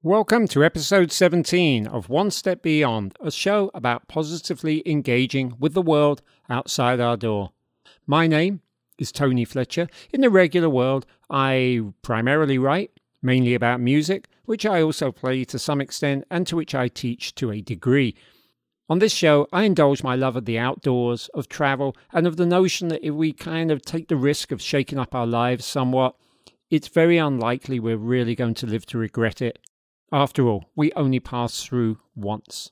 Welcome to episode 17 of One Step Beyond, a show about positively engaging with the world outside our door. My name is Tony Fletcher. In the regular world, I primarily write, mainly about music, which I also play to some extent and to which I teach to a degree. On this show, I indulge my love of the outdoors, of travel, and of the notion that if we kind of take the risk of shaking up our lives somewhat, it's very unlikely we're really going to live to regret it. After all, we only pass through once.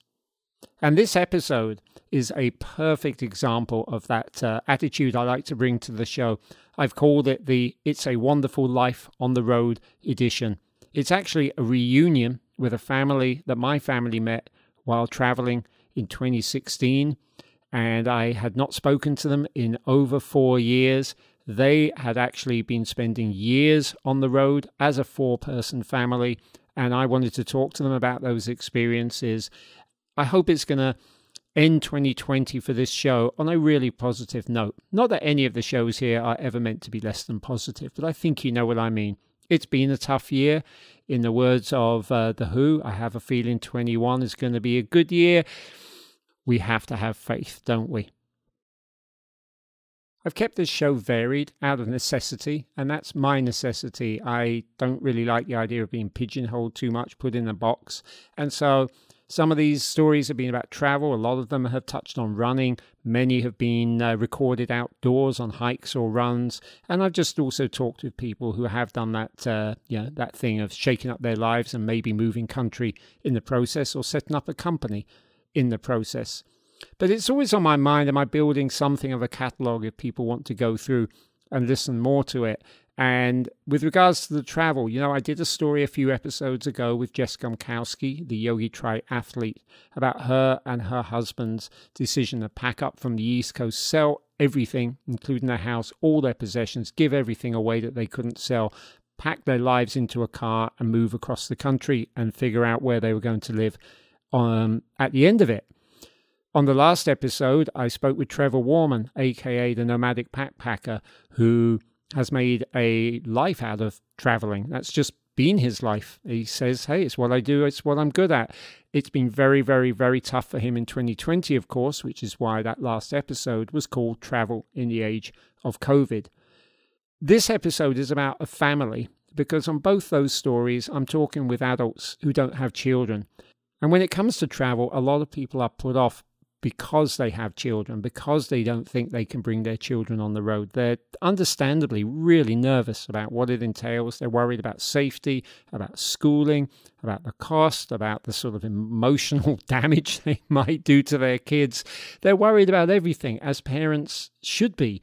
And this episode is a perfect example of that attitude I like to bring to the show. I've called it the It's a Wonderful Life on the Road edition. It's actually a reunion with a family that my family met while traveling in 2016, and I had not spoken to them in over 4 years. They had actually been spending years on the road as a 4-person family, and I wanted to talk to them about those experiences. I hope it's going to end 2020 for this show on a really positive note. Not that any of the shows here are ever meant to be less than positive, but I think you know what I mean. It's been a tough year. In the words of The Who, I have a feeling 21 is going to be a good year. We have to have faith, don't we? I've kept this show varied out of necessity, and that's my necessity. I don't really like the idea of being pigeonholed too much, put in a box. And so some of these stories have been about travel. A lot of them have touched on running. Many have been recorded outdoors on hikes or runs. And I've just also talked with people who have done that, that thing of shaking up their lives and maybe moving country in the process or setting up a company in the process. But it's always on my mind, am I building something of a catalogue if people want to go through and listen more to it? And with regards to the travel, I did a story a few episodes ago with Jess Gumkowski, the Yogi triathlete, about her and her husband's decision to pack up from the East Coast, sell everything, including their house, all their possessions, give everything away that they couldn't sell, pack their lives into a car and move across the country and figure out where they were going to live at the end of it. On the last episode, I spoke with Trevor Warman, aka the Nomadic Backpacker, who has made a life out of traveling. That's just been his life. He says, hey, it's what I do, it's what I'm good at. It's been very, very, very tough for him in 2020, of course, which is why that last episode was called Travel in the Age of COVID. This episode is about a family, because on both those stories, I'm talking with adults who don't have children. And when it comes to travel, a lot of people are put off because they have children, because they don't think they can bring their children on the road. They're understandably really nervous about what it entails. They're worried about safety, about schooling, about the cost, about the sort of emotional damage they might do to their kids. They're worried about everything, as parents should be.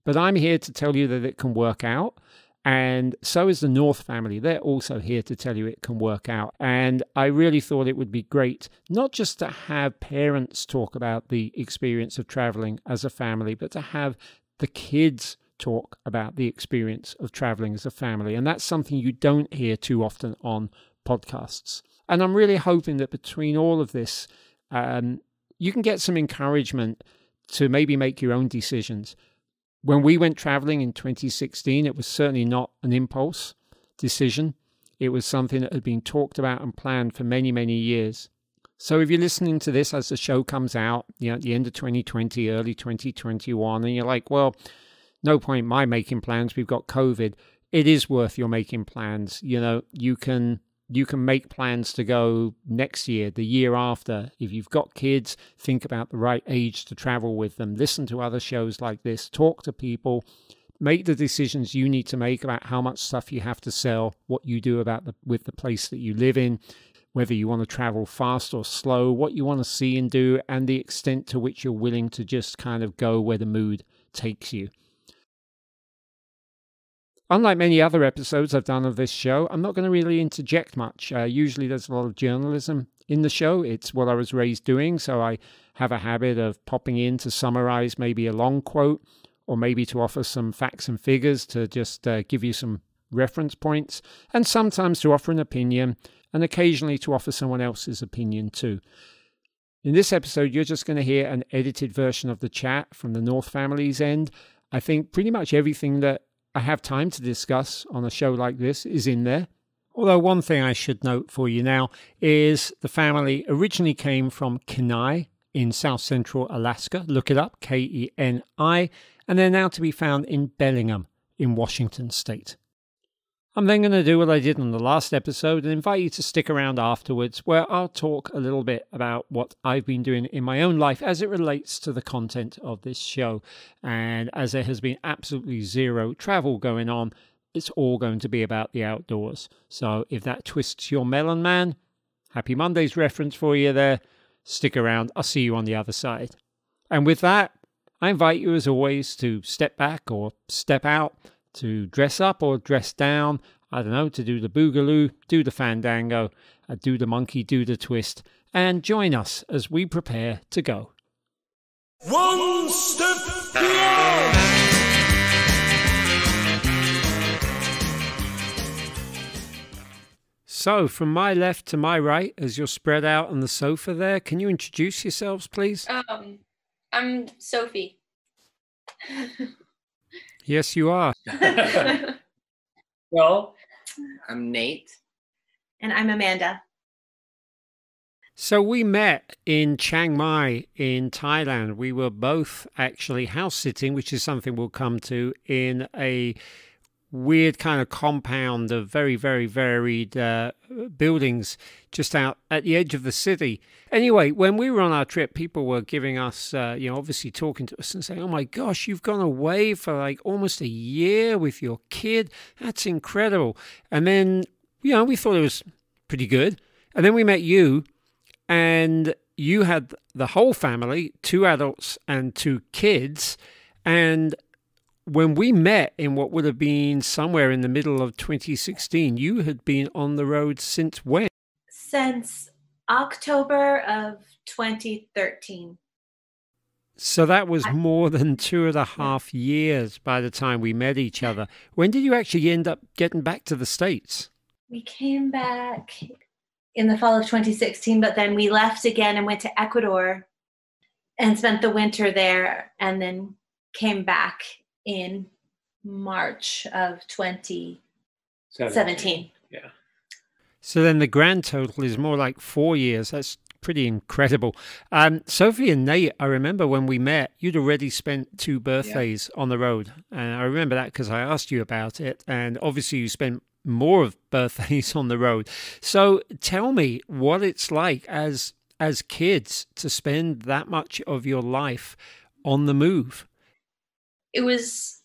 But I'm here to tell you that it can work out. And so is the North family. They're also here to tell you it can work out. And I really thought it would be great, not just to have parents talk about the experience of traveling as a family, but to have the kids talk about the experience of traveling as a family. And that's something you don't hear too often on podcasts. And I'm really hoping that between all of this, you can get some encouragement to maybe make your own decisions. When we went traveling in 2016, it was certainly not an impulse decision. It was something that had been talked about and planned for many, many years. So if you're listening to this as the show comes out, at the end of 2020, early 2021, and you're like, well, no point in my making plans, we've got COVID. It is worth your making plans. You can make plans to go next year, the year after. If you've got kids, think about the right age to travel with them. Listen to other shows like this. Talk to people. Make the decisions you need to make about how much stuff you have to sell, what you do with the place that you live in, whether you want to travel fast or slow, what you want to see and do, and the extent to which you're willing to just kind of go where the mood takes you. Unlike many other episodes I've done of this show, I'm not going to really interject much. Usually there's a lot of journalism in the show. It's what I was raised doing, so I have a habit of popping in to summarize maybe a long quote, or maybe to offer some facts and figures to just give you some reference points, and sometimes to offer an opinion, and occasionally to offer someone else's opinion too. In this episode, you're just going to hear an edited version of the chat from the North family's end. I think pretty much everything that I have time to discuss on a show like this is in there. Although one thing I should note for you now is the family originally came from Kenai in south central Alaska. Look it up, Keni, and they're now to be found in Bellingham in Washington state. I'm then going to do what I did on the last episode and invite you to stick around afterwards, where I'll talk a little bit about what I've been doing in my own life as it relates to the content of this show. And as there has been absolutely zero travel going on, it's all going to be about the outdoors. So if that twists your melon, man, happy Monday's reference for you there. Stick around. I'll see you on the other side. And with that, I invite you as always to step back or step out, to dress up or dress down, I don't know, to do the boogaloo, do the fandango, do the monkey, do the twist, and join us as we prepare to go. One step beyond. So, from my left to my right, as you're spread out on the sofa there, can you introduce yourselves, please? I'm Sophie. Yes, you are. Well, I'm Nate. And I'm Amanda. So we met in Chiang Mai in Thailand. We were both actually house sitting, which is something we'll come to, in a weird kind of compound of very, very varied buildings just out at the edge of the city. Anyway, when we were on our trip, people were giving us, obviously talking to us and saying, oh my gosh, you've gone away for like almost a year with your kid. That's incredible. And then, we thought it was pretty good. And then we met you, and you had the whole family, 2 adults and 2 kids. And when we met in what would have been somewhere in the middle of 2016, you had been on the road since when? Since October of 2013. So that was more than 2.5 years by the time we met each other. When did you actually end up getting back to the States? We came back in the fall of 2016, but then we left again and went to Ecuador and spent the winter there, and then came back in March of 2017. Yeah. So then the grand total is more like 4 years. That's pretty incredible. Sophie and Nate, I remember when we met, you'd already spent 2 birthdays on the road. And I remember that because I asked you about it. And obviously you spent more of birthdays on the road. So tell me what it's like as kids to spend that much of your life on the move. It was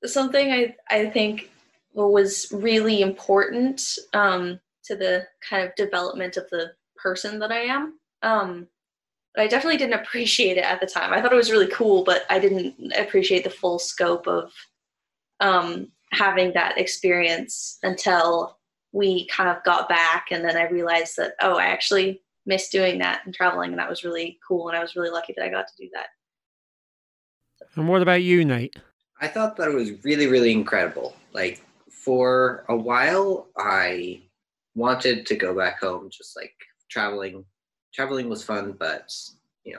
something I think was really important to the kind of development of the person that I am. But I definitely didn't appreciate it at the time. I thought it was really cool, but I didn't appreciate the full scope of having that experience until we kind of got back. And then I realized that, I actually miss doing that and traveling. And that was really cool. And I was really lucky that I got to do that. And what about you, Nate? I thought that it was really, really incredible. Like, for a while, I wanted to go back home, just like traveling. Traveling was fun, but,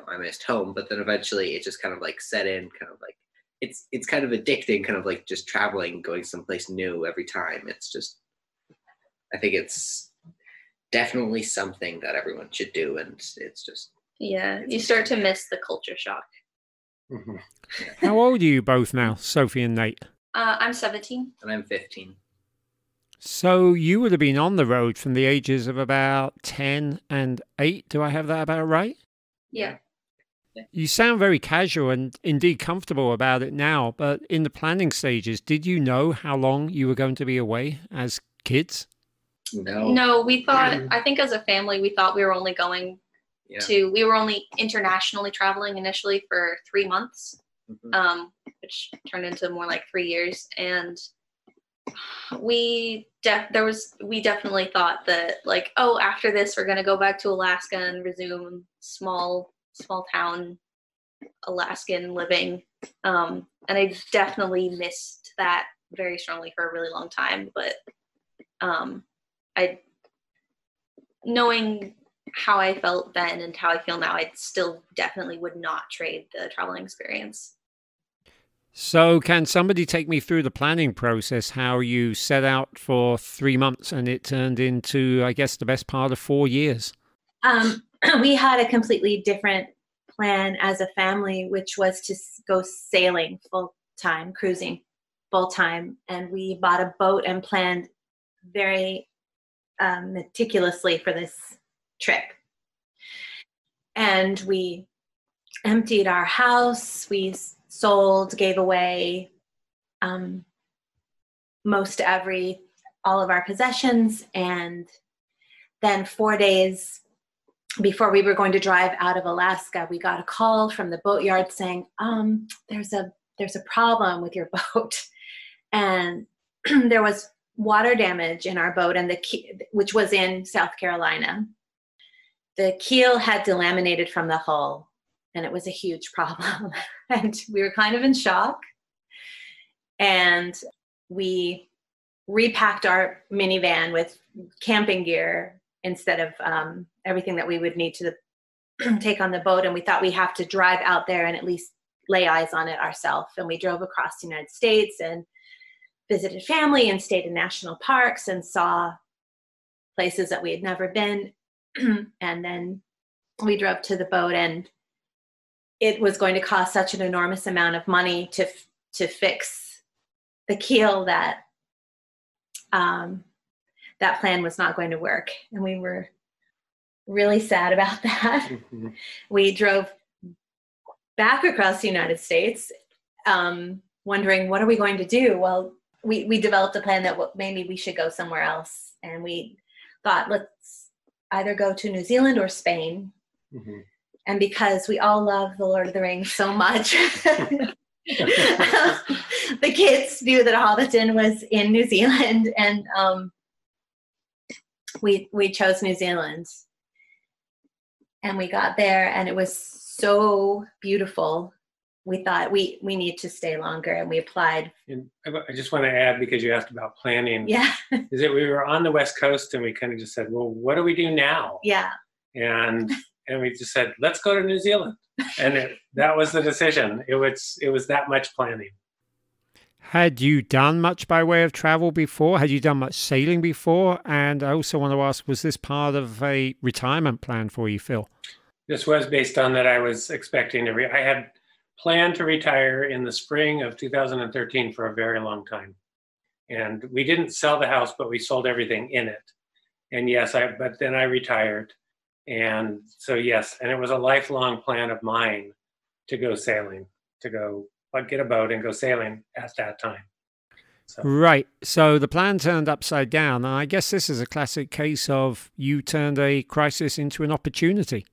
I missed home. But then eventually it just kind of like set in, kind of like, it's kind of addicting, kind of like just traveling, going someplace new every time. It's just, I think it's definitely something that everyone should do. And it's just. Yeah, you start to miss the culture shock. Mm-hmm. Yeah. How old are you both now, Sophie and Nate? I'm 17. And I'm 15. So you would have been on the road from the ages of about 10 and 8. Do I have that about right? Yeah. You sound very casual and indeed comfortable about it now, but in the planning stages, did you know how long you were going to be away as kids? No, we thought, I think as a family, we thought we were only going we were only internationally traveling initially for 3 months, which turned into more like 3 years. And we definitely thought that like, after this, we're going to go back to Alaska and resume small town Alaskan living. And I definitely missed that very strongly for a really long time. But knowing how I felt then and how I feel now, I still definitely would not trade the traveling experience. So can somebody take me through the planning process, how you set out for 3 months and it turned into, I guess, the best part of 4 years? We had a completely different plan as a family, which was to go sailing full time, cruising full time. And we bought a boat and planned very meticulously for this trip. And we emptied our house, we sold, gave away all of our possessions. And then 4 days before we were going to drive out of Alaska, we got a call from the boatyard saying, there's a problem with your boat. And there was water damage in our boat, and which was in South Carolina. The keel had delaminated from the hull, and it was a huge problem. And we were kind of in shock. And we repacked our minivan with camping gear instead of everything that we would need to take on the boat. And we thought we have to drive out there and at least lay eyes on it ourselves. And we drove across the United States and visited family and stayed in national parks and saw places that we had never been. And then we drove to the boat, and it was going to cost such an enormous amount of money to fix the keel that that plan was not going to work. And we were really sad about that. Mm-hmm. We drove back across the United States, wondering, what are we going to do? Well, we developed a plan that maybe we should go somewhere else. And we thought, let's either go to New Zealand or Spain. Mm-hmm. And because we all love The Lord of the Rings so much, the kids knew that Hobbiton was in New Zealand, and we chose New Zealand. And we got there, and it was so beautiful. We thought we need to stay longer, and we applied. And I just want to add, because you asked about planning. Yeah. Is that we were on the West Coast, and we kind of just said, well, what do we do now? Yeah. And we just said, let's go to New Zealand. And that was the decision. It was that much planning. Had you done much by way of travel before? Had you done much sailing before? And I also want to ask, was this part of a retirement plan for you, Phil? This was based on that I was expecting I had planned to retire in the spring of 2013 for a very long time. And we didn't sell the house, but we sold everything in it. And yes, but then I retired. And so, yes, and it was a lifelong plan of mine to go sailing, get a boat and go sailing at that time. So. Right. So the plan turned upside down. And I guess this is a classic case of you turned a crisis into an opportunity.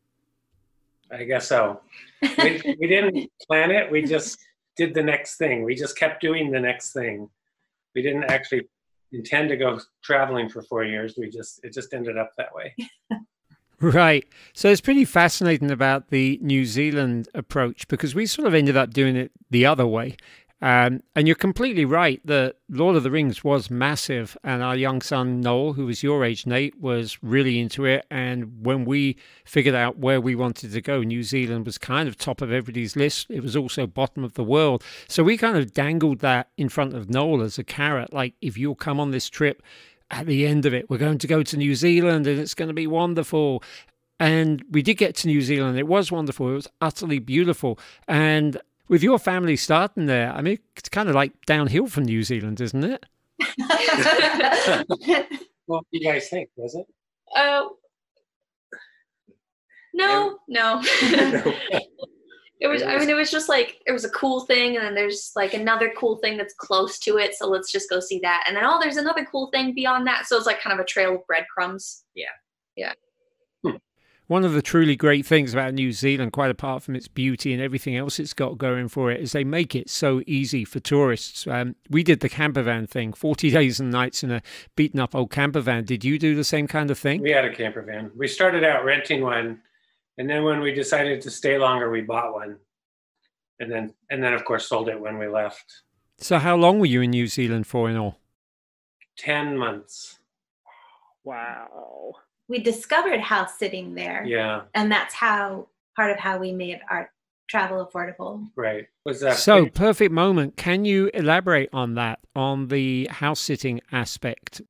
I guess so. We didn't plan it. We just did the next thing. We just kept doing the next thing. We didn't actually intend to go traveling for 4 years. It just ended up that way. Right. So it's pretty fascinating about the New Zealand approach, because we sort of ended up doing it the other way. And you're completely right. The Lord of the Rings was massive, and our young son, Noel, who was your age, Nate, was really into it. And when we figured out where we wanted to go, New Zealand was kind of top of everybody's list. It was also bottom of the world. So we kind of dangled that in front of Noel as a carrot. Like, if you'll come on this trip, at the end of it, we're going to go to New Zealand and it's going to be wonderful. And we did get to New Zealand. It was wonderful. It was utterly beautiful. And with your family starting there, I mean, it's kind of like downhill from New Zealand, isn't it? What do you guys think? Was it? No. It was. I mean, it was just like, it was a cool thing, and then there's like another cool thing that's close to it. So let's just go see that, and then there's another cool thing beyond that. So it's like kind of a trail of breadcrumbs. Yeah. Yeah. One of the truly great things about New Zealand, quite apart from its beauty and everything else it's got going for it, is they make it so easy for tourists. We did the camper van thing, 40 days and nights in a beaten up old camper van. Did you do the same kind of thing? We had a camper van. We started out renting one, and then when we decided to stay longer, we bought one, and then of course sold it when we left. So how long were you in New Zealand for in all? 10 months. Wow. We discovered house sitting there. Yeah. And that's part of how we made our travel affordable. Right. Was that So, perfect moment. Can you elaborate on that, on the house sitting aspect?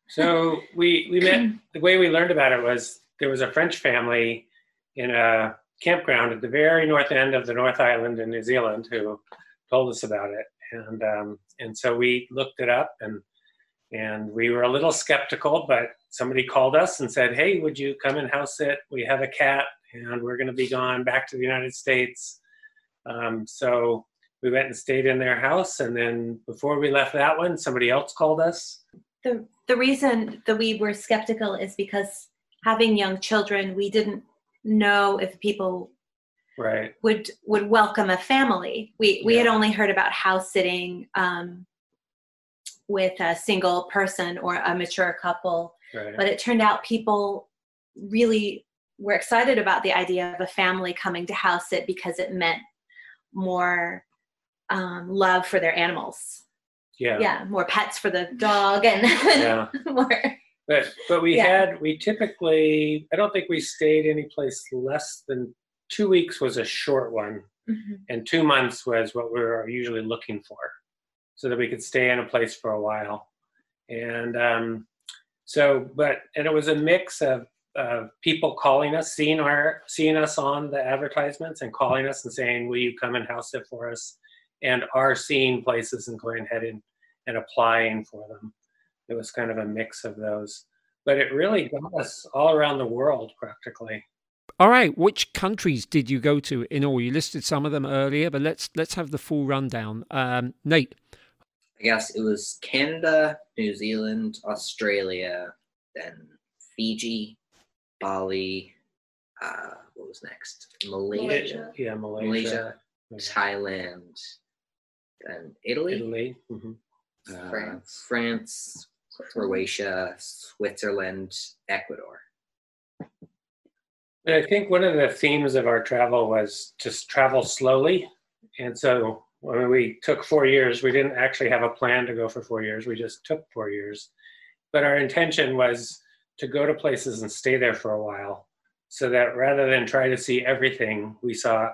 So we met, the way we learned about it was there was a French family in a campground at the very north end of the North Island in New Zealand who told us about it. And so we looked it up and we were a little skeptical, but somebody called us and said, hey, would you come and house sit? We have a cat and we're going to be gone back to the United States. So we went and stayed in their house. And then before we left that one, somebody else called us. The reason that we were skeptical is because having young children, we didn't know if people Right. would welcome a family. We had only heard about house sitting with a single person or a mature couple, Right. but it turned out people really were excited about the idea of a family coming to house sit because it meant more love for their animals. Yeah. More pets for the dog and more. But we typically, I don't think we stayed any place less than 2 weeks was a short one. Mm-hmm. And 2 months was what we were usually looking for so that we could stay in a place for a while. And and it was a mix of people calling us, seeing us on the advertisements and calling us and saying, will you come and house sit for us? And are seeing places and going ahead and applying for them. It was kind of a mix of those. But it really got us all around the world practically. All right, which countries did you go to in all? You listed some of them earlier, but let's have the full rundown. Nate. I guess it was Canada, New Zealand, Australia, then Fiji, Bali, what was next? Malaysia. Yeah, Malaysia. Thailand, and Italy. Mm-hmm. France, Croatia, Switzerland, Ecuador. And I think one of the themes of our travel was just travel slowly. And so when we took 4 years, we didn't actually have a plan to go for 4 years. We just took 4 years. But our intention was to go to places and stay there for a while so that rather than try to see everything, we saw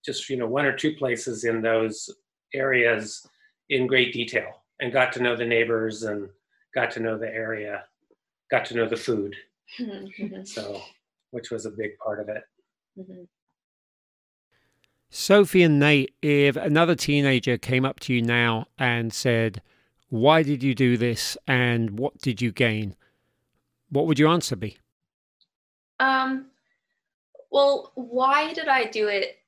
just 1 or 2 places in those areas in great detail and got to know the neighbors and got to know the area, got to know the food. So, which was a big part of it. Mm-hmm. Sophie and Nate, if another teenager came up to you now and said, why did you do this and what did you gain? What would your answer be? Well, why did I do it?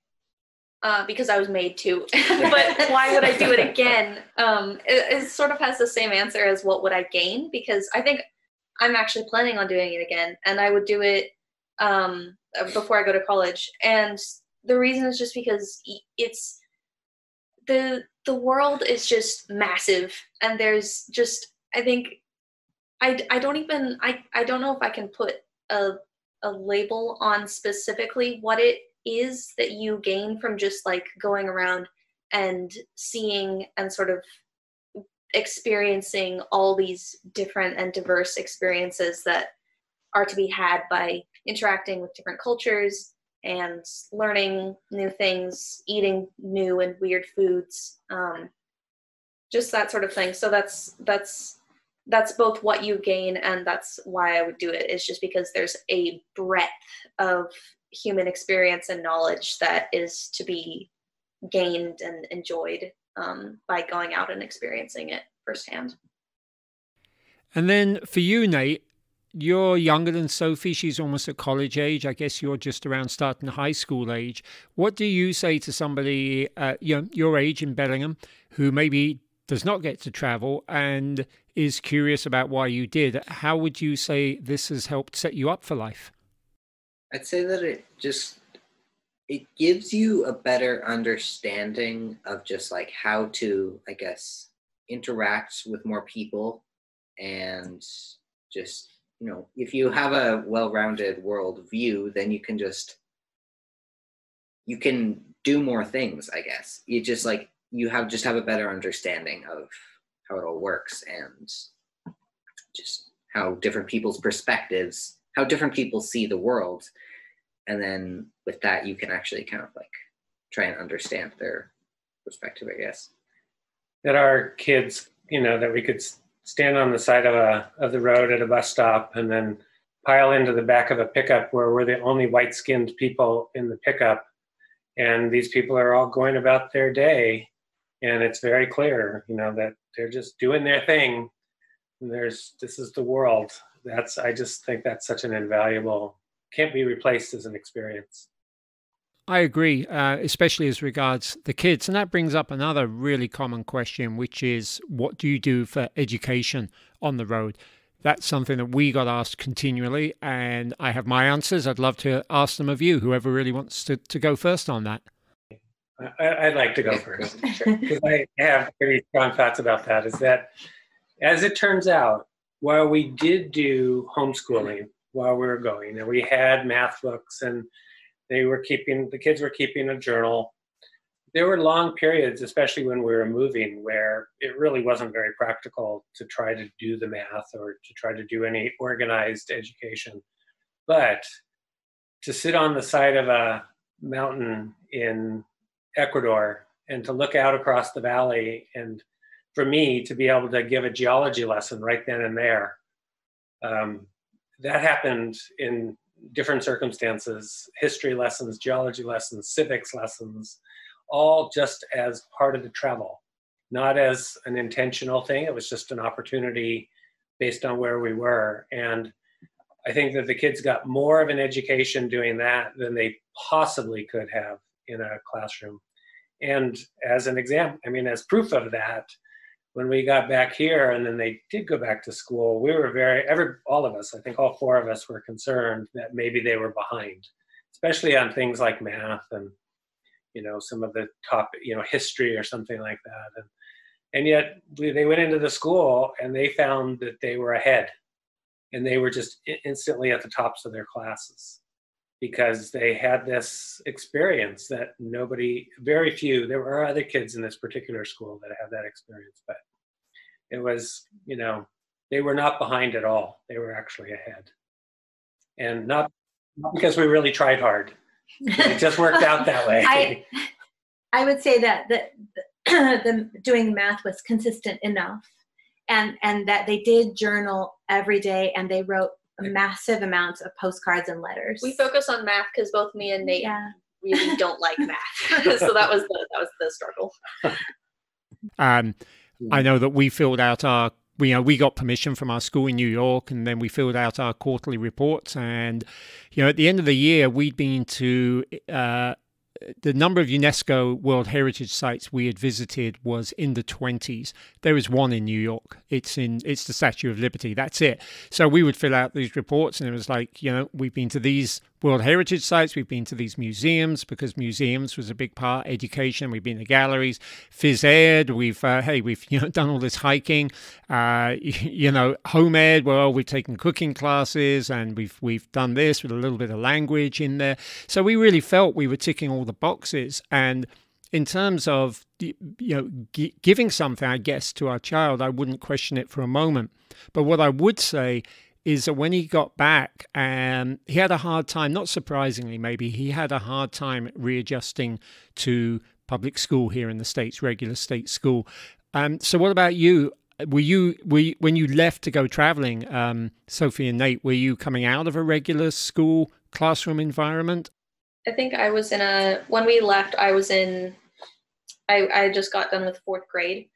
Because I was made to. But why would I do it again? It sort of has the same answer as what would I gain? Because I think I'm actually planning on doing it again. And I would do it before I go to college. And the reason is just because it's the world is just massive. And there's just, I think, I don't know if I can put a label on specifically what it is that you gain from just like going around and seeing and sort of experiencing all these different and diverse experiences that are to be had by interacting with different cultures and learning new things, eating new and weird foods, just that sort of thing. So that's both what you gain and that's why I would do it, is just because there's a breadth of human experience and knowledge that is to be gained and enjoyed by going out and experiencing it firsthand. And then for you, Nate, you're younger than Sophie. She's almost at college age. I guess you're just around starting high school age. What do you say to somebody your age in Bellingham who maybe does not get to travel and is curious about why you did? How would you say this has helped set you up for life? I'd say that it gives you a better understanding of just like how to, I guess, interact with more people and just, if you have a well-rounded world view, then you can do more things, I guess. You have a better understanding of how it all works and just how different people's perspectives, how different people see the world. And then with that, you can actually kind of like try and understand their perspective, I guess. That our kids, you know, that we could stand on the side of the road at a bus stop and then pile into the back of a pickup where we're the only white-skinned people in the pickup. And these people are all going about their day. And it's very clear, you know, that they're just doing their thing. And this is the world. I just think that's such an invaluable, can't be replaced as an experience. I agree, especially as regards the kids. And that brings up another really common question, which is, what do you do for education on the road? That's something that we got asked continually, and I have my answers. I'd love to ask them of you, whoever really wants to go first on that. I'd like to go first, because I have pretty strong thoughts about that, is that, as it turns out, while we did do homeschooling while we were going, and we had math books, and the kids were keeping a journal, there were long periods, especially when we were moving, where it really wasn't very practical to try to do the math or to try to do any organized education. But to sit on the side of a mountain in Ecuador and to look out across the valley, and for me to be able to give a geology lesson right then and there, that happened in different circumstances: history lessons, geology lessons, civics lessons, all just as part of the travel, not as an intentional thing. It was just an opportunity based on where we were. And I think that the kids got more of an education doing that than they possibly could have in a classroom. And as an example, I mean, as proof of that, when we got back here and then they did go back to school, we were all of us, I think all four of us, were concerned that maybe they were behind, especially on things like math and, you know, some of the top, you know, history or something like that. And yet they went into the school and they found that they were ahead, and they were just instantly at the tops of their classes, because they had this experience that very few, there were other kids in this particular school that had that experience, but it was, you know, they were not behind at all. They were actually ahead. And not because we really tried hard. It just worked out that way. I would say that the doing math was consistent enough, and that they did journal every day, and they wrote massive amounts of postcards and letters. We focus on math because both me and Nate really don't like math. So that was the struggle. I know that we filled out we got permission from our school in New York, and then we filled out our quarterly reports. And, you know, at the end of the year, we'd been to the number of UNESCO World Heritage Sites we had visited was in the 20s. There is one in New York. It's the Statue of Liberty. That's it. So we would fill out these reports, and it was like, you know, we've been to these World Heritage Sites, we've been to these museums, because museums was a big part. Education, we've been to galleries, phys ed, we've you know, done all this hiking, you know, home ed. Well, we've taken cooking classes, and we've done this with a little bit of language in there. So we really felt we were ticking all the boxes. And in terms of, you know, giving something, I guess, to our child, I wouldn't question it for a moment. But what I would say is that when he got back, he had a hard time, not surprisingly maybe, he had a hard time readjusting to public school here in the States, regular state school. So what about you? Were you when you left to go traveling, Sophie and Nate, were you coming out of a regular school classroom environment? I think I was when we left, I just got done with 4th grade.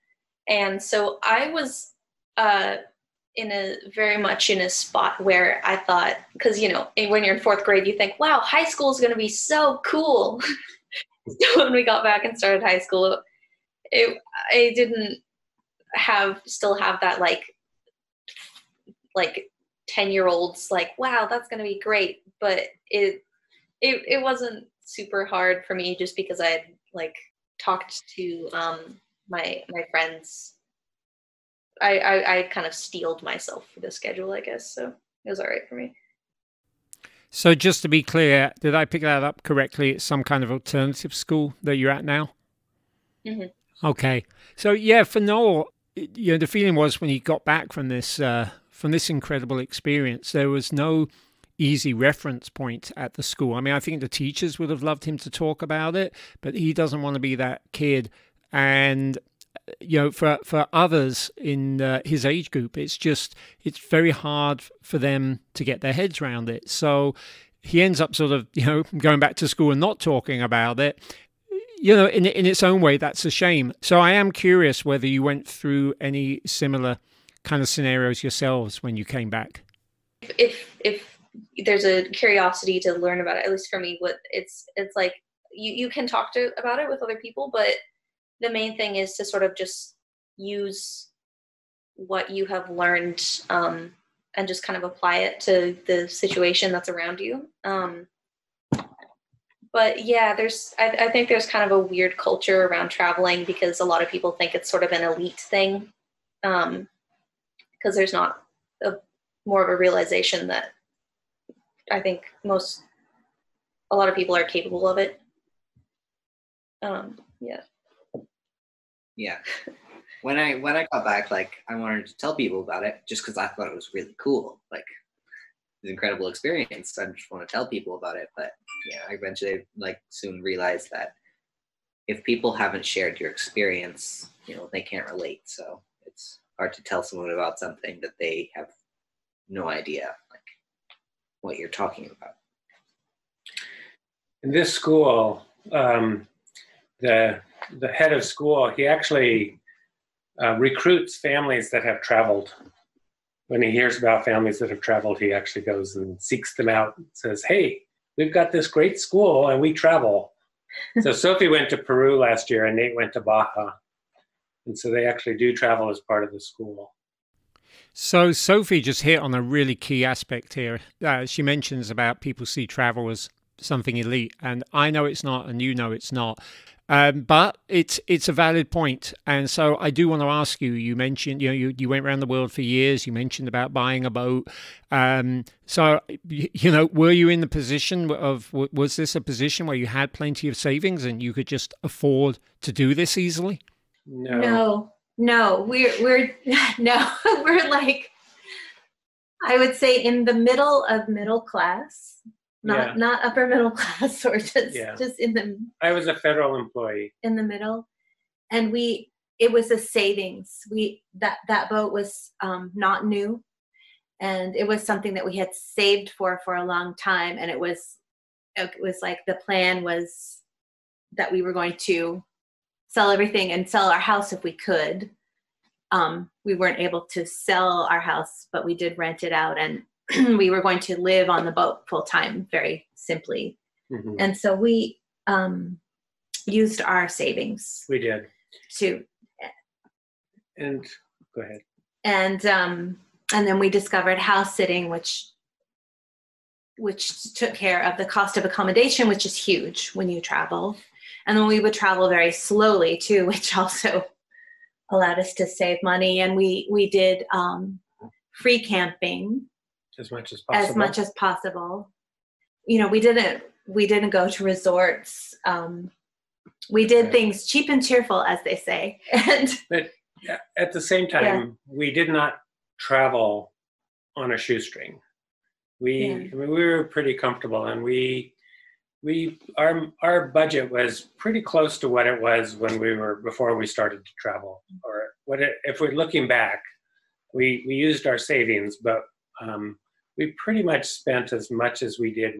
And so I was very much in a spot where I thought, because, you know, when you're in 4th grade, you think, wow, high school is going to be so cool. So when we got back and started high school, I didn't still have that like 10-year-olds like, wow, that's going to be great. But it wasn't super hard for me, just because I had like talked to my friends. I kind of steeled myself for the schedule, I guess. So it was all right for me. So just to be clear, did I pick that up correctly? It's some kind of alternative school that you're at now? Mm-hmm. Okay. So yeah, for Noel, you know, the feeling was when he got back from this incredible experience, there was no easy reference point at the school. I mean, I think the teachers would have loved him to talk about it, but he doesn't want to be that kid. And for others in his age group, it's very hard for them to get their heads around it. So he ends up sort of, going back to school and not talking about it. In its own way, that's a shame. So I am curious whether you went through any similar kind of scenarios yourselves when you came back. If there's a curiosity to learn about it, at least for me, it's like you can talk about it with other people, but the main thing is to sort of just use what you have learned and just kind of apply it to the situation that's around you. But yeah, I think there's kind of a weird culture around traveling because a lot of people think it's sort of an elite thing, because there's not more of a realization that I think a lot of people are capable of it. Yeah. Yeah. When I got back, like, I wanted to tell people about it just because I thought it was really cool. Like, it was an incredible experience. I just want to tell people about it. But yeah, I eventually soon realized that if people haven't shared your experience, they can't relate. So it's hard to tell someone about something that they have no idea what you're talking about. In this school, the head of school, he actually recruits families that have traveled. When he hears about families that have traveled, he actually goes and seeks them out and says, hey, we've got this great school and we travel. So Sophie went to Peru last year and Nate went to Baja. And so they actually do travel as part of the school. So Sophie just hit on a really key aspect here. She mentions about people see travel as something elite, and I know it's not, and you know it's not. But it's a valid point. And so I do want to ask you, you mentioned, you went around the world for years. You mentioned about buying a boat. So, were you in the position was this a position where you had plenty of savings and you could just afford to do this easily? No, we're no, we're like, I would say in the middle of middle class. Not upper middle class or just in the. I was a federal employee. In the middle, and it was a savings. That boat was not new, and it was something that we had saved for a long time, and it was like the plan was that we were going to sell everything and sell our house if we could. We weren't able to sell our house, but we did rent it out, and we were going to live on the boat full time, very simply. Mm-hmm. And so we used our savings. We did. And go ahead. And then we discovered house sitting, which took care of the cost of accommodation, which is huge when you travel. And then we would travel very slowly too, which also allowed us to save money. And we did free camping. As much as possible. We didn't go to resorts. We did things cheap and cheerful, as they say. But at the same time, we did not travel on a shoestring. We were pretty comfortable, and our budget was pretty close to what it was before we started to travel. Or if we're looking back, we used our savings, but we pretty much spent as much as we did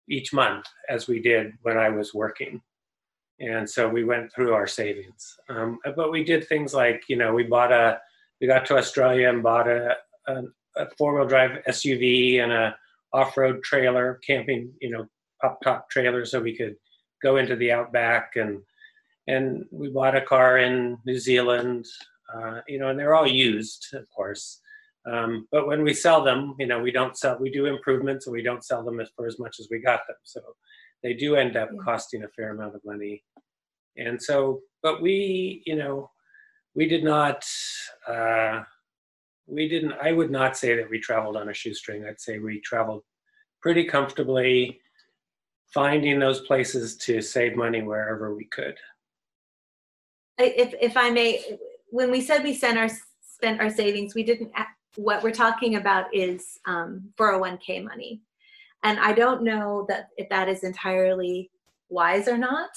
each month as we did when I was working. And so we went through our savings. But we did things like, we got to Australia and bought a 4-wheel drive SUV and a off-road trailer, camping, pop-top trailer, so we could go into the outback. And we bought a car in New Zealand, and they're all used, of course. But when we sell them, we do improvements and we don't sell them for as much as we got them. So they do end up costing a fair amount of money. And so, but we did not, I would not say that we traveled on a shoestring. I'd say we traveled pretty comfortably, finding those places to save money wherever we could. If I may, when we said we spent our savings, we didn't what we're talking about is 401k money. And I don't know that if that is entirely wise or not.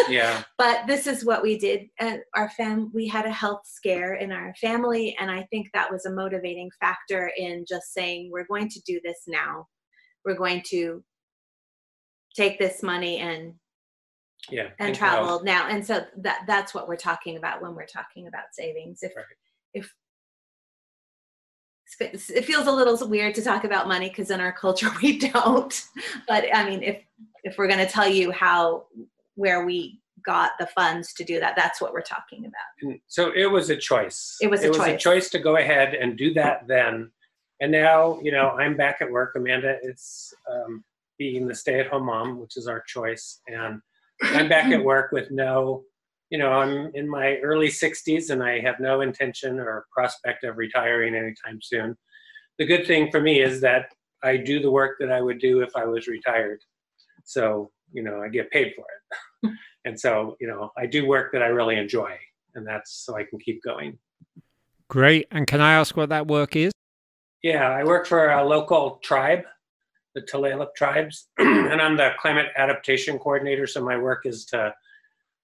Yeah. But this is what we did. We had a health scare in our family, and I think that was a motivating factor in just saying, we're going to do this now. We're going to take this money and travel now. And so that's what we're talking about when we're talking about savings. If it feels a little weird to talk about money because in our culture we don't, but I mean, if we're going to tell you where we got the funds to do that, that's what we're talking about. And so it was a choice. It was a choice to go ahead and do that then. And now, I'm back at work. Amanda is being the stay-at-home mom, which is our choice. And I'm back at work with I'm in my early 60s and I have no intention or prospect of retiring anytime soon. The good thing for me is that I do the work that I would do if I was retired. So, I get paid for it. And so, I do work that I really enjoy, and that's so I can keep going. Great. And can I ask what that work is? Yeah, I work for a local tribe, the Tulalip tribes, and I'm the climate adaptation coordinator. So my work is to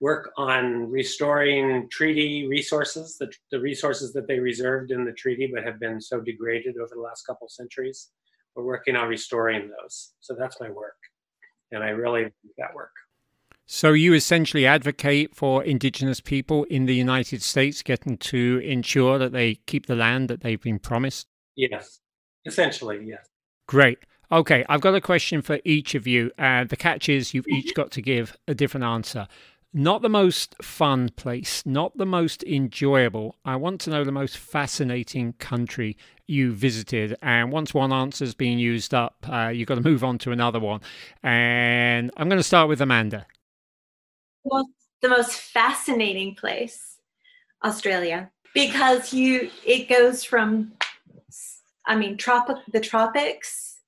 work on restoring treaty resources, the resources that they reserved in the treaty but have been so degraded over the last couple centuries. We're working on restoring those. So that's my work. And I really like that work. So you essentially advocate for Indigenous people in the United States getting to ensure that they keep the land that they've been promised? Yes, essentially, yes. Great. Okay, I've got a question for each of you. The catch is you've each got to give a different answer. Not the most fun place, not the most enjoyable. I want to know the most fascinating country you visited. And once one answer's been used up, you've got to move on to another one. And I'm going to start with Amanda. Well, the most fascinating place, Australia, because it goes from, the tropics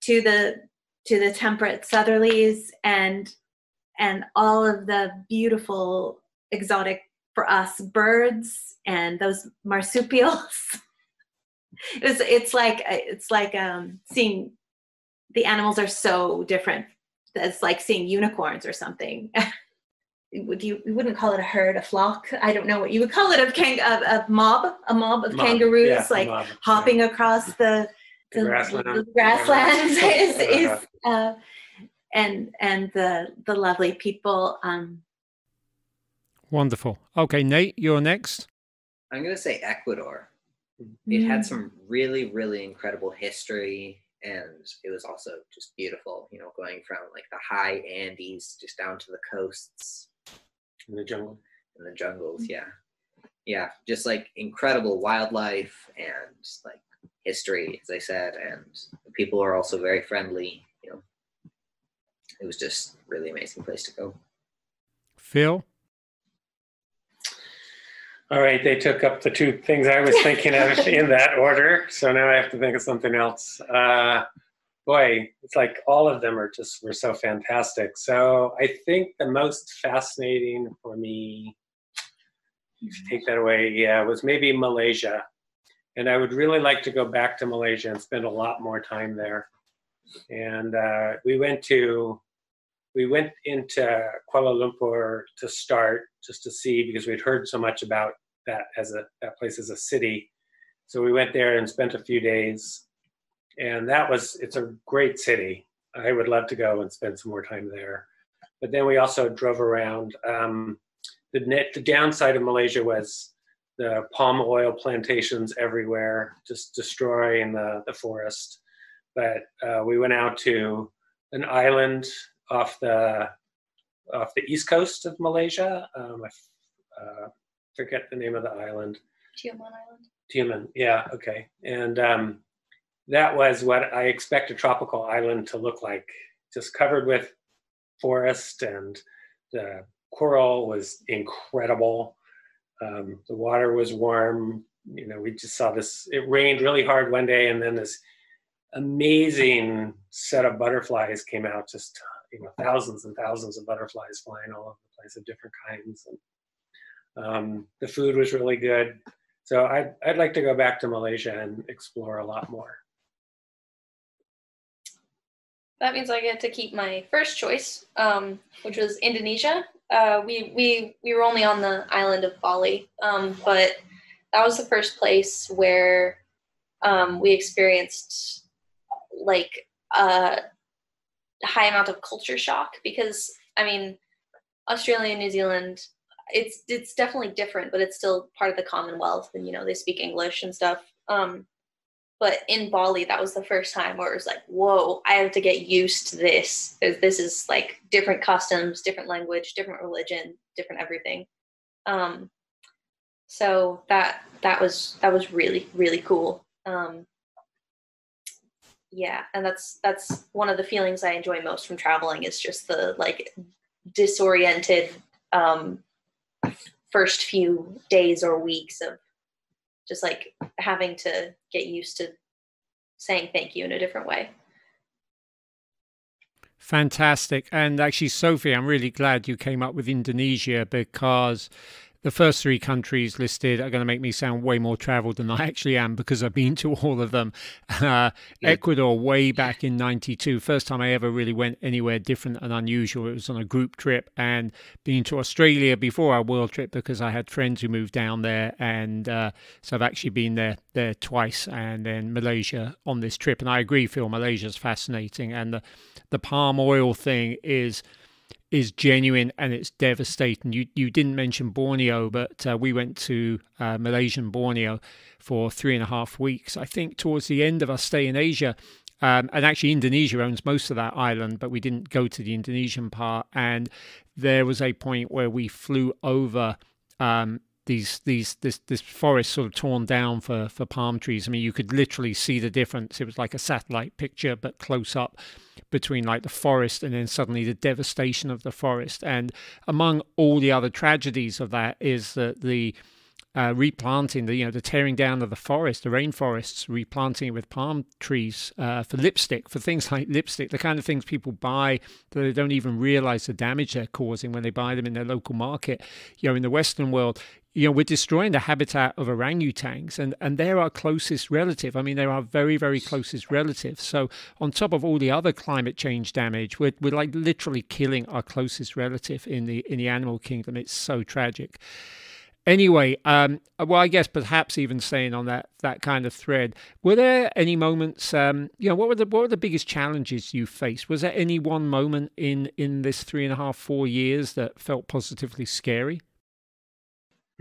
to the temperate southerlies and all of the beautiful exotic for us birds and those marsupials. It's like seeing the animals are so different. It's like seeing unicorns or something. You wouldn't call it a herd, a flock. I don't know what you would call it. A mob of kangaroos, hopping across the grasslands and the lovely people. Wonderful. Okay, Nate, you're next. I'm going to say Ecuador. It had some really, really incredible history, and it was also just beautiful, going from like the high Andes just down to the coasts. In the jungle. In the jungles, yeah. Yeah, just like incredible wildlife and like history, as I said, and the people are also very friendly. It was just a really amazing place to go. Phil? All right, they took up the two things I was thinking of in that order, so now I have to think of something else. Boy, it's like all of them were so fantastic. So I think the most fascinating for me, if you take that away, was maybe Malaysia. And I would really like to go back to Malaysia and spend a lot more time there. And we went into Kuala Lumpur to start, just to see, because we'd heard so much about that place as a city. So we went there and spent a few days. And it's a great city. I would love to go and spend some more time there. But then we also drove around. The downside of Malaysia was the palm oil plantations everywhere, just destroying the forest. But we went out to an island off the east coast of Malaysia. I forget the name of the island. Tioman Island. Tioman, yeah, okay. And that was what I expect a tropical island to look like, just covered with forest, and the coral was incredible. The water was warm. We just saw this, it rained really hard one day, and then this amazing set of butterflies came out, just thousands and thousands of butterflies flying all over the place of different kinds. And the food was really good. So I'd like to go back to Malaysia and explore a lot more. That means I get to keep my first choice, which was Indonesia. We were only on the island of Bali, but that was the first place where we experienced like a high amount of culture shock, because I mean, Australia and New Zealand, it's definitely different, but it's still part of the Commonwealth, and they speak English and stuff. But in Bali, that was the first time where it was like, whoa, I have to get used to this. This is like different customs, different language, different religion, different everything. So that was really, really cool. Yeah, and that's one of the feelings I enjoy most from traveling, is just the like disoriented first few days or weeks of just like having to get used to saying thank you in a different way. Fantastic. And actually, Sophie, I'm really glad you came up with Indonesia, because the first three countries listed are going to make me sound way more traveled than I actually am, because I've been to all of them. Ecuador, way back in '92, first time I ever really went anywhere different and unusual. It was on a group trip, and been to Australia before our world trip because I had friends who moved down there. And so I've actually been there twice, and then Malaysia on this trip. And I agree, Phil, Malaysia's fascinating. And the palm oil thing is genuine, and it's devastating. You didn't mention Borneo, but we went to Malaysian Borneo for 3.5 weeks, I think, towards the end of our stay in Asia. And actually, Indonesia owns most of that island, but we didn't go to the Indonesian part. And there was a point where we flew over this forest sort of torn down for palm trees. I mean, you could literally see the difference. It was like a satellite picture, but close up, between like the forest and then suddenly the devastation of the forest. And among all the other tragedies of that is that the replanting, the tearing down of the forest, the rainforests, replanting it with palm trees for lipstick, for things like lipstick, the kind of things people buy that they don't even realize the damage they're causing when they buy them in their local market. In the Western world, we're destroying the habitat of orangutans, and they're our closest relative. I mean, they're our very, very closest relatives. So on top of all the other climate change damage, we're like literally killing our closest relative in the animal kingdom. It's so tragic. Anyway, well, I guess perhaps even staying on that kind of thread, were there any moments, what were the biggest challenges you faced? Was there any one moment in this 3.5-4 years that felt positively scary?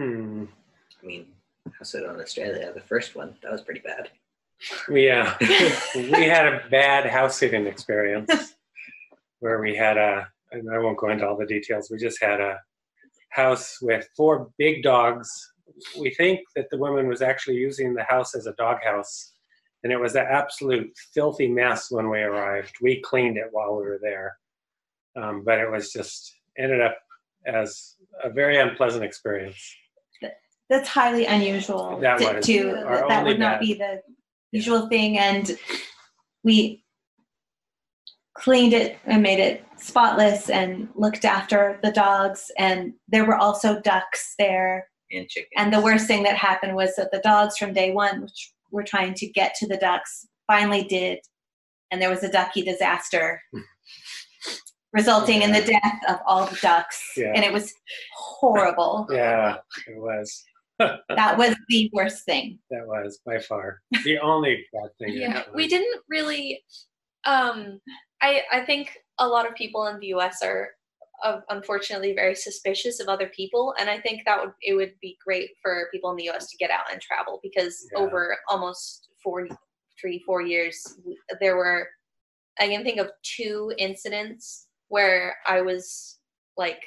I mean, I said on Australia, the first one, that was pretty bad. Yeah, we had a bad house sitting experience where we had and I won't go into all the details, we just had a house with 4 big dogs. We think that the woman was actually using the house as a dog house, and it was an absolute filthy mess when we arrived. We cleaned it while we were there, but it was just ended up as a very unpleasant experience. That's highly unusual. That would not be the usual thing, and we cleaned it and made it spotless and looked after the dogs, and there were also ducks there and chickens. And the worst thing that happened was that the dogs from day one, which were trying to get to the ducks, finally did, and there was a ducky disaster resulting in the death of all the ducks. And it was horrible. Yeah, it was. That was the worst thing. That was by far the only bad thing. Yeah, we didn't really I think a lot of people in the US are unfortunately very suspicious of other people, and I think it would be great for people in the US to get out and travel, because over almost 4 years there were, I can think of 2 incidents where I was like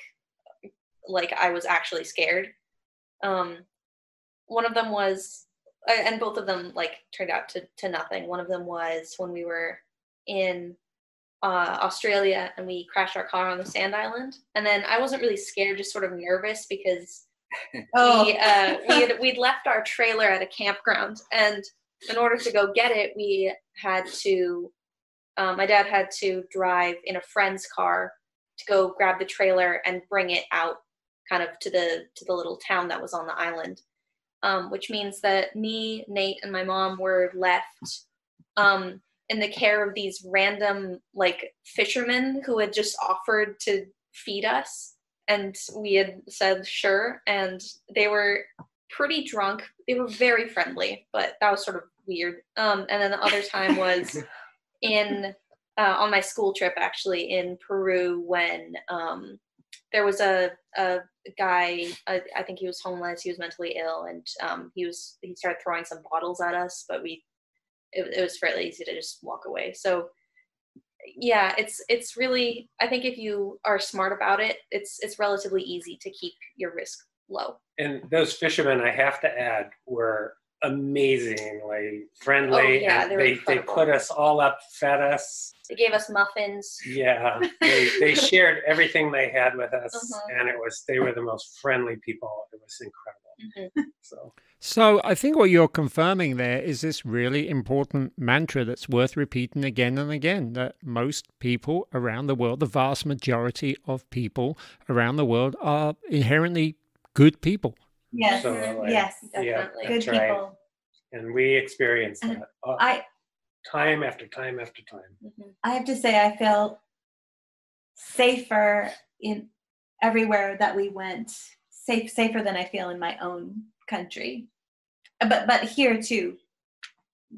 I was actually scared. One of them was, and both of them like turned out to nothing. One of them was when we were in Australia and we crashed our car on the sand island, and then I wasn't really scared, just sort of nervous, because we'd left our trailer at a campground, and in order to go get it, we had to my dad had to drive in a friend's car to go grab the trailer and bring it out kind of to the little town that was on the island. which means that me, Nate, and my mom were left in the care of these random like fishermen who had just offered to feed us, and we had said sure, and they were pretty drunk. They were very friendly, but that was sort of weird. And then the other time was in on my school trip, actually, in Peru, when there was a guy, I think he was homeless, he was mentally ill, and he started throwing some bottles at us, but it was fairly easy to just walk away. So yeah, it's really, I think if you are smart about it, it's relatively easy to keep your risk low. And those fishermen, I have to add, were amazingly friendly. Oh, yeah, and they they put us all up, fed us. They gave us muffins. Yeah, they shared everything they had with us, Uh-huh. and they were the most friendly people. It was incredible. So I think what you're confirming there is this really important mantra that's worth repeating again and again, that most people around the world, the vast majority of people around the world, are inherently good people. Yes, Absolutely. yes, Yeah, Definitely. good that's right. people. And we experienced that time after time after time. I have to say, I feel safer in everywhere that we went, safer than I feel in my own country. But here too,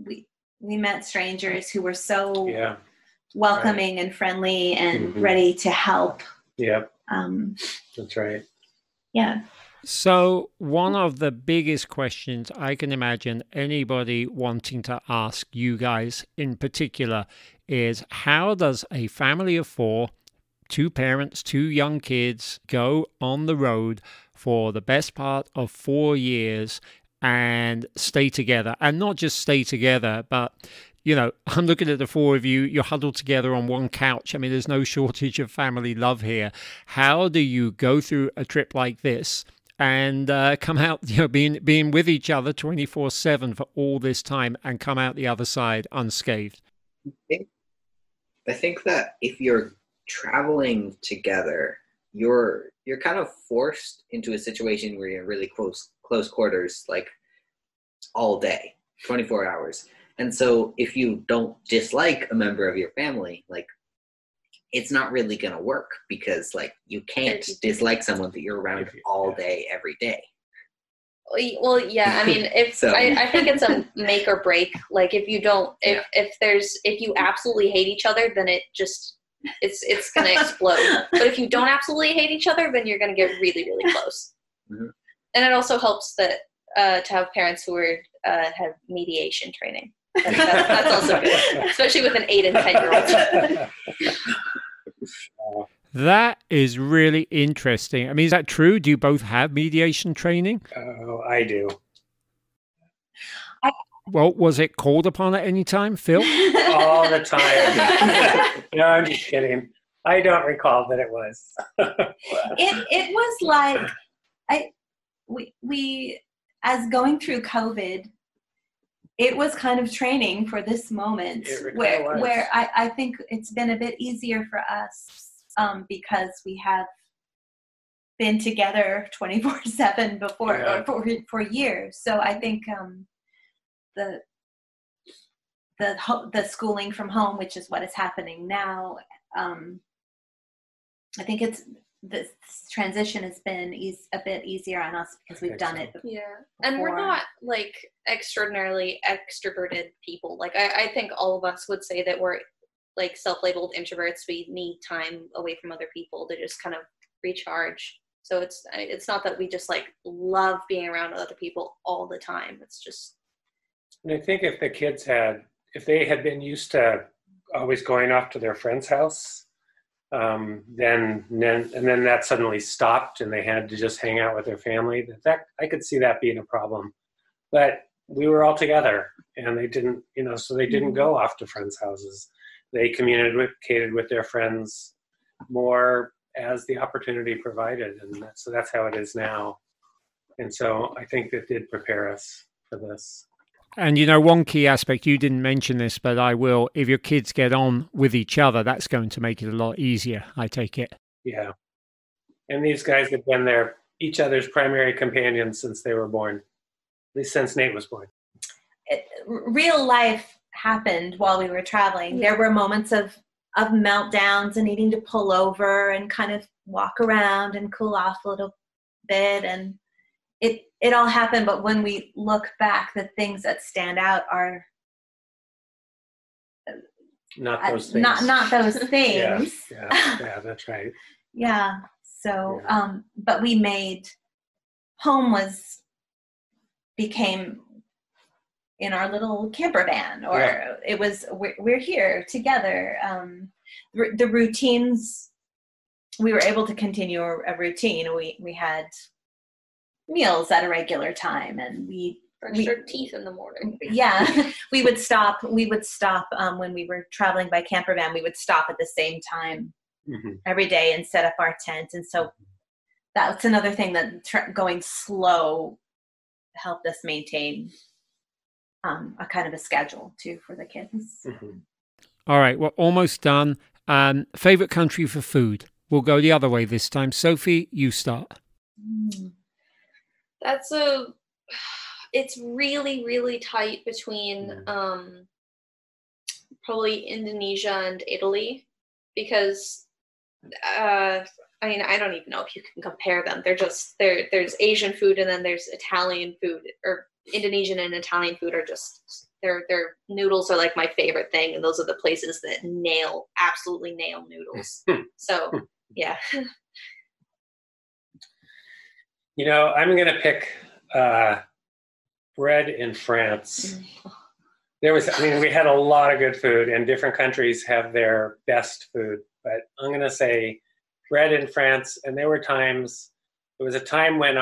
we met strangers who were so Yeah, welcoming and friendly and Mhm. ready to help. yeah, Um, that's right. yeah. So one of the biggest questions I can imagine anybody wanting to ask you guys in particular is, how does a family of four, 2 parents, 2 young kids, go on the road for the best part of 4 years and stay together? And not just stay together, but I'm looking at the 4 of you, you're huddled together on one couch. I mean, there's no shortage of family love here. How do you go through a trip like this and come out, being with each other 24/7 for all this time, and come out the other side unscathed? I think that if you're traveling together, you're kind of forced into a situation where you're in really close quarters, like all day, 24 hours. And so if you don't dislike a member of your family, like, it's not really going to work, because like you can't dislike someone that you're around all day, every day. Well, yeah, I mean, I think it's a make or break. Like, if you don't, if you absolutely hate each other, then it's going to explode. But if you don't absolutely hate each other, then you're going to get really, really close. Mm-hmm. And it also helps that to have parents who have mediation training. That's also good, especially with an 8 and 10-year-old. That is really interesting. I mean, is that true? Do you both have mediation training? Oh, I do. Well, was it called upon at any time, Phil? All the time. No, I'm just kidding. I don't recall that it was. It was like we as going through COVID, it was kind of training for this moment where I think it's been a bit easier for us because we have been together 24/7 before for years. So I think the schooling from home, which is what is happening now, I think this transition has been a bit easier on us because we've done it before. Yeah, and we're not like extraordinarily extroverted people. Like, I think all of us would say that we're like self-labeled introverts. We need time away from other people to just kind of recharge. So it's not that we just like love being around other people all the time. It's just. And I think if the kids if they had been used to always going off to their friend's house, then that suddenly stopped and they had to just hang out with their family, that I could see that being a problem. But we were all together, and they didn't, so they didn't go off to friends' houses. They communicated with their friends more as the opportunity provided, and so that's how it is now. And so I think that did prepare us for this. And one key aspect, you didn't mention this, but I will, if your kids get on with each other, that's going to make it a lot easier, I take it. Yeah. And these guys have been each other's primary companions since they were born. least since Nate was born. Real life happened while we were traveling. There were moments of meltdowns and needing to pull over and kind of walk around and cool off a little bit, and it all happened. But when we look back, the things that stand out are not those things. Not those things. yeah, that's right. Yeah. So, but we made home became in our little camper van, or it was, we're here together. The routines, we were able to continue a routine. We had meals at a regular time, and we brushed our teeth in the morning. Yeah. we would stop when we were traveling by camper van, we would stop at the same time every day and set up our tent. And so that's another thing that going slow helped us maintain a kind of a schedule too for the kids. All right, we're almost done. Favorite country for food? We'll go the other way this time. Sophie, you start. It's really, really tight between probably Indonesia and Italy, because I mean, I don't even know if you can compare them. There's Asian food, and then there's Italian food, or Indonesian and Italian food are just, their noodles are like my favorite thing, and those are the places that absolutely nail noodles. So yeah. You know, I'm going to pick bread in France. We had a lot of good food, and different countries have their best food, but I'm going to say bread in France. And there was a time when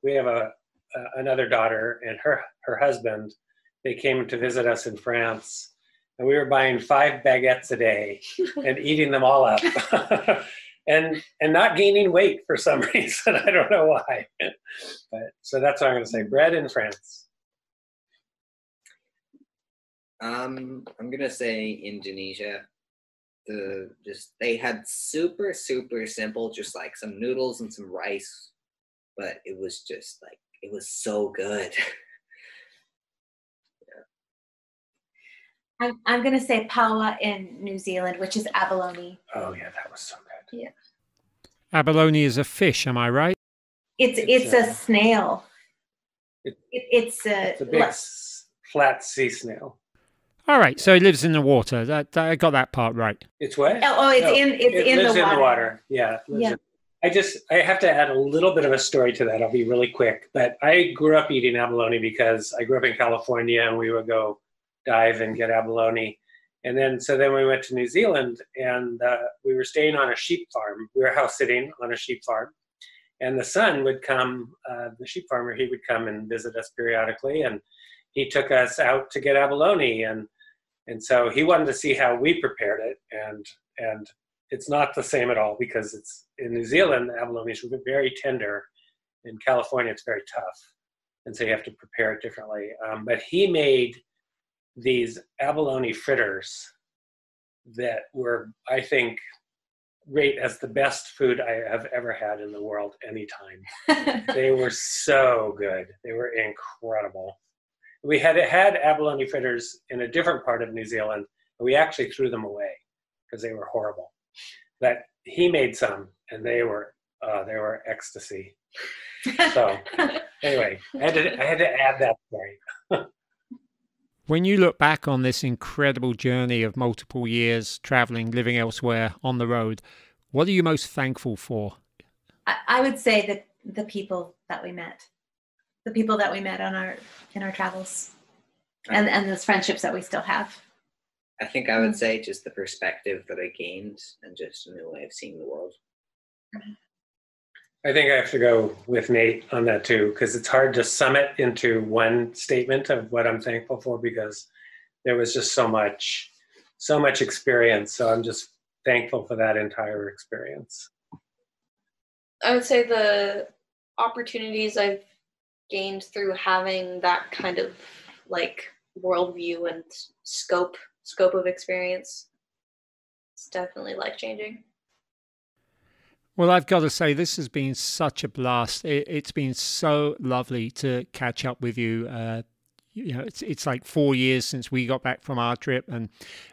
we have another daughter and her husband, they came to visit us in France, and we were buying 5 baguettes a day and eating them all up. And not gaining weight for some reason. I don't know why. So that's what I'm going to say. Bread in France. I'm going to say Indonesia. They had super, super simple, just like some noodles and some rice, but it was just like, it was so good. I'm going to say Paua in New Zealand, which is abalone. Oh yeah, that was so good. Yeah. Abalone is a fish, am I right? It's a snail. It's a big flat sea snail. All right, so it lives in the water. That I got that part right. It's what? It lives in the water. Yeah. I have to add a little bit of a story to that. I'll be really quick. But I grew up eating abalone because I grew up in California, and we would go dive and get abalone. And then we went to New Zealand, and we were staying on a sheep farm. We were house sitting on a sheep farm, and the son would come, the sheep farmer, he would come and visit us periodically, and he took us out to get abalone, and so he wanted to see how we prepared it, and it's not the same at all, because it's in New Zealand, the abalone is very tender. In California, it's very tough, and so you have to prepare it differently. But he made these abalone fritters that were, I think, rate as the best food I have ever had in the world anytime. They were so good. They were incredible. We had abalone fritters in a different part of New Zealand, and we actually threw them away because they were horrible. But he made some, and they were ecstasy. So anyway, I had to add that story. When you look back on this incredible journey of multiple years traveling, living elsewhere on the road, what are you most thankful for? I would say that the people that we met in our travels, and those friendships that we still have. I think I would say just the perspective that I gained, and just a new way of seeing the world. I think I have to go with Nate on that too, because it's hard to sum it into one statement of what I'm thankful for, because there was just so much experience. So I'm just thankful for that entire experience. I would say the opportunities I've gained through having that kind of like worldview and scope of experience, it's definitely life-changing. Well, I've got to say, this has been such a blast. It's been so lovely to catch up with you. You know, it's like 4 years since we got back from our trip, and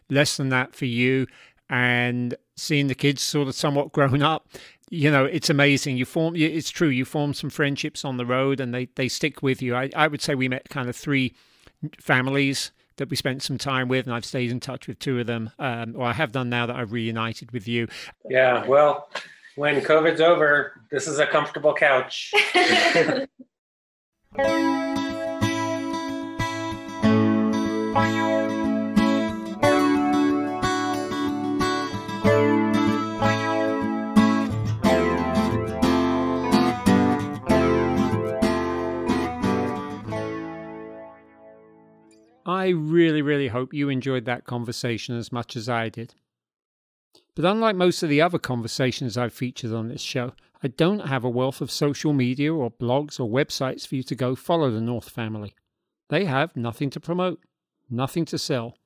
less than that for you. And seeing the kids sort of somewhat grown up, you know, it's amazing. It's true, you form some friendships on the road, and they stick with you. I would say we met kind of 3 families that we spent some time with, and I've stayed in touch with 2 of them. Or I have done now that I've reunited with you. Yeah, well, when COVID's over, this is a comfortable couch. I really, really hope you enjoyed that conversation as much as I did. But unlike most of the other conversations I've featured on this show, I don't have a wealth of social media or blogs or websites for you to go follow the North family. They have nothing to promote, nothing to sell.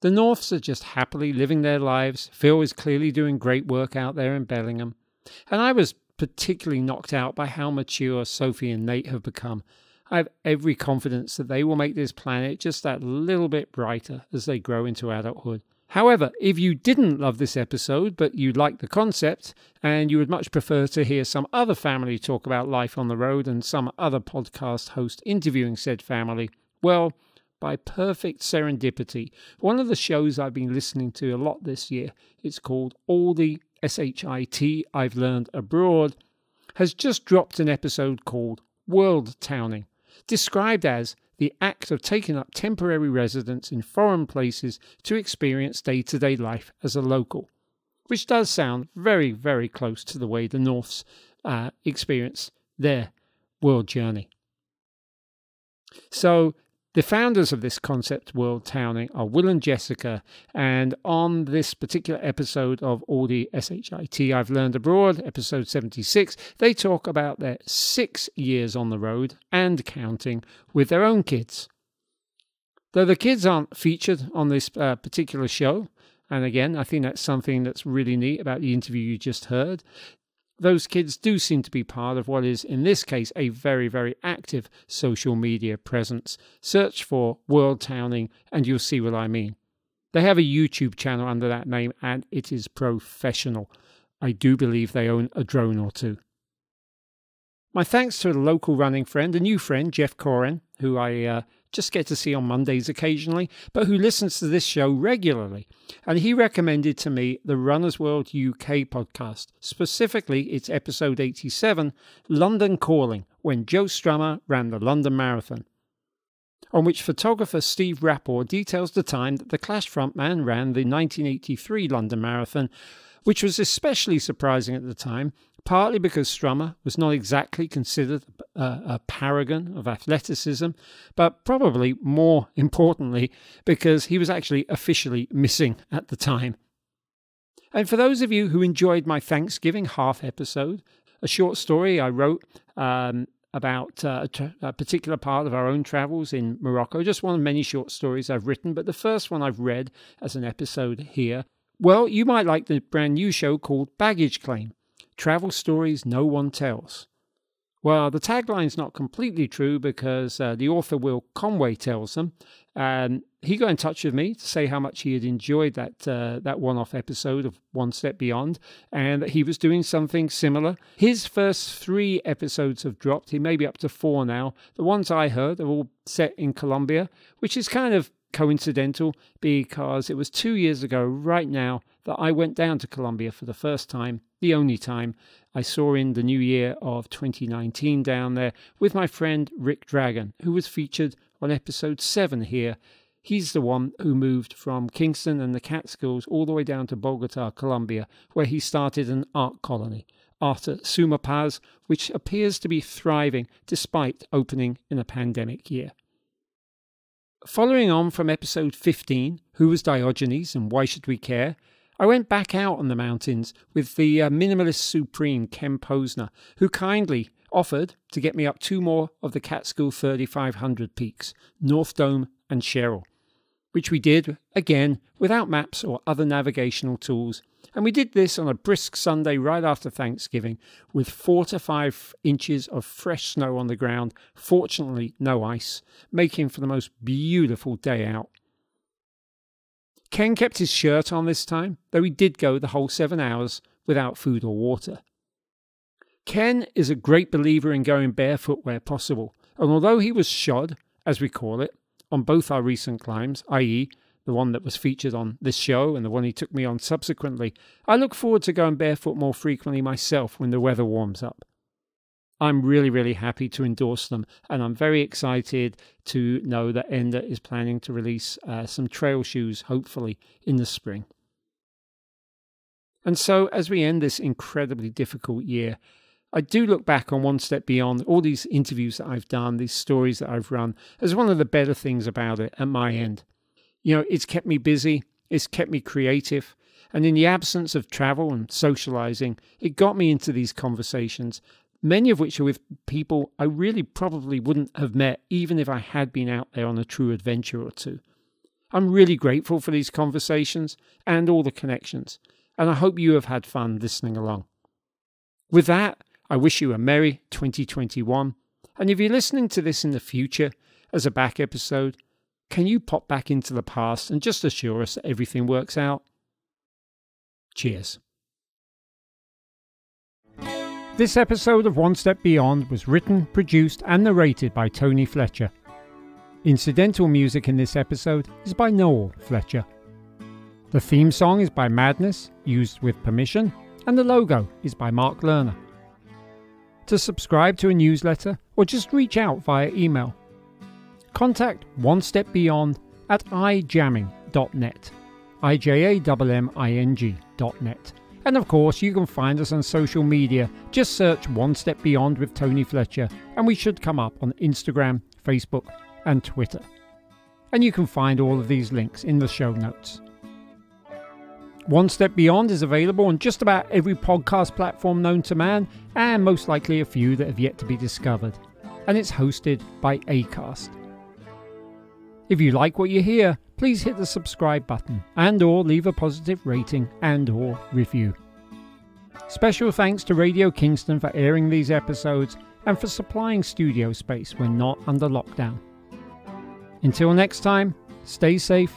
The Norths are just happily living their lives. Phil is clearly doing great work out there in Bellingham. And I was particularly knocked out by how mature Sophie and Nate have become. I have every confidence that they will make this planet just that little bit brighter as they grow into adulthood. However, if you didn't love this episode, but you liked the concept, and you would much prefer to hear some other family talk about life on the road and some other podcast host interviewing said family, well, by perfect serendipity, one of the shows I've been listening to a lot this year, it's called All the SHIT I've Learned Abroad, has just dropped an episode called World Towning, described as the act of taking up temporary residence in foreign places to experience day-to-day life as a local, which does sound very, very close to the way the Norths experience their world journey. So the founders of this concept, World Towning, are Will and Jessica, and on this particular episode of All the SHIT I've Learned Abroad, episode 76, they talk about their 6 years on the road and counting with their own kids. Though the kids aren't featured on this particular show, and again, I think that's something that's really neat about the interview you just heard, those kids do seem to be part of what is, in this case, a very, very active social media presence. Search for World Towning and you'll see what I mean. They have a YouTube channel under that name and it is professional. I do believe they own a drone or 2. My thanks to a local running friend, a new friend, Jeff Corin, who I just get to see on Mondays occasionally, but who listens to this show regularly. And he recommended to me the Runner's World UK podcast, specifically its episode 87, London Calling, when Joe Strummer ran the London Marathon, on which photographer Steve Rapport details the time that the Clash frontman ran the 1983 London Marathon, which was especially surprising at the time, partly because Strummer was not exactly considered a paragon of athleticism, but probably more importantly because he was actually officially missing at the time. And for those of you who enjoyed my Thanksgiving half episode, a short story I wrote about a particular part of our own travels in Morocco, just one of many short stories I've written, but the first one I've read as an episode here, well, you might like the brand new show called Baggage Claim, Travel Stories No One Tells. Well, the tagline's not completely true because the author Will Conway tells them. He got in touch with me to say how much he had enjoyed that one-off episode of One Step Beyond and that he was doing something similar. His first 3 episodes have dropped. He may be up to 4 now. The ones I heard are all set in Colombia, which is kind of coincidental because it was 2 years ago right now that I went down to Colombia for the first time, the only time. I saw in the new year of 2019 down there with my friend Rick Dragon, who was featured on episode 7 here. He's the one who moved from Kingston and the Catskills all the way down to Bogota, Colombia, where he started an art colony, Art at Suma Paz, which appears to be thriving despite opening in a pandemic year. Following on from episode 15, Who was Diogenes and Why Should We Care?, I went back out on the mountains with the minimalist supreme Ken Posner, who kindly offered to get me up 2 more of the Catskill 3500 peaks, North Dome and Sherrill. which we did, again, without maps or other navigational tools. And we did this on a brisk Sunday right after Thanksgiving with 4 to 5 inches of fresh snow on the ground, fortunately no ice, making for the most beautiful day out. Ken kept his shirt on this time, though he did go the whole 7 hours without food or water. Ken is a great believer in going barefoot where possible, and although he was shod, as we call it, on both our recent climbs, i.e. the one that was featured on this show and the one he took me on subsequently, I look forward to going barefoot more frequently myself when the weather warms up. I'm really happy to endorse them, and I'm very excited to know that Ender is planning to release some trail shoes, hopefully, in the spring. And so, as we end this incredibly difficult year, I do look back on One Step Beyond, all these interviews that I've done, these stories that I've run, as one of the better things about it at my end. You know, it's kept me busy, it's kept me creative, and in the absence of travel and socializing, it got me into these conversations, many of which are with people I really probably wouldn't have met even if I had been out there on a true adventure or two. I'm really grateful for these conversations and all the connections, and I hope you have had fun listening along. With that, I wish you a merry 2021, and if you're listening to this in the future as a back episode, can you pop back into the past and just assure us that everything works out? Cheers. This episode of One Step Beyond was written, produced and narrated by Tony Fletcher. Incidental music in this episode is by Noel Fletcher. The theme song is by Madness, used with permission, and the logo is by Mark Lerner. To subscribe to a newsletter or just reach out via email, contact One Step Beyond at ijamming.net, ijamming.net. And of course, you can find us on social media. Just search One Step Beyond with Tony Fletcher, and we should come up on Instagram, Facebook, and Twitter. And you can find all of these links in the show notes. One Step Beyond is available on just about every podcast platform known to man, and most likely a few that have yet to be discovered. And it's hosted by Acast. If you like what you hear, please hit the subscribe button and or leave a positive rating and or review. Special thanks to Radio Kingston for airing these episodes and for supplying studio space when not under lockdown. Until next time, stay safe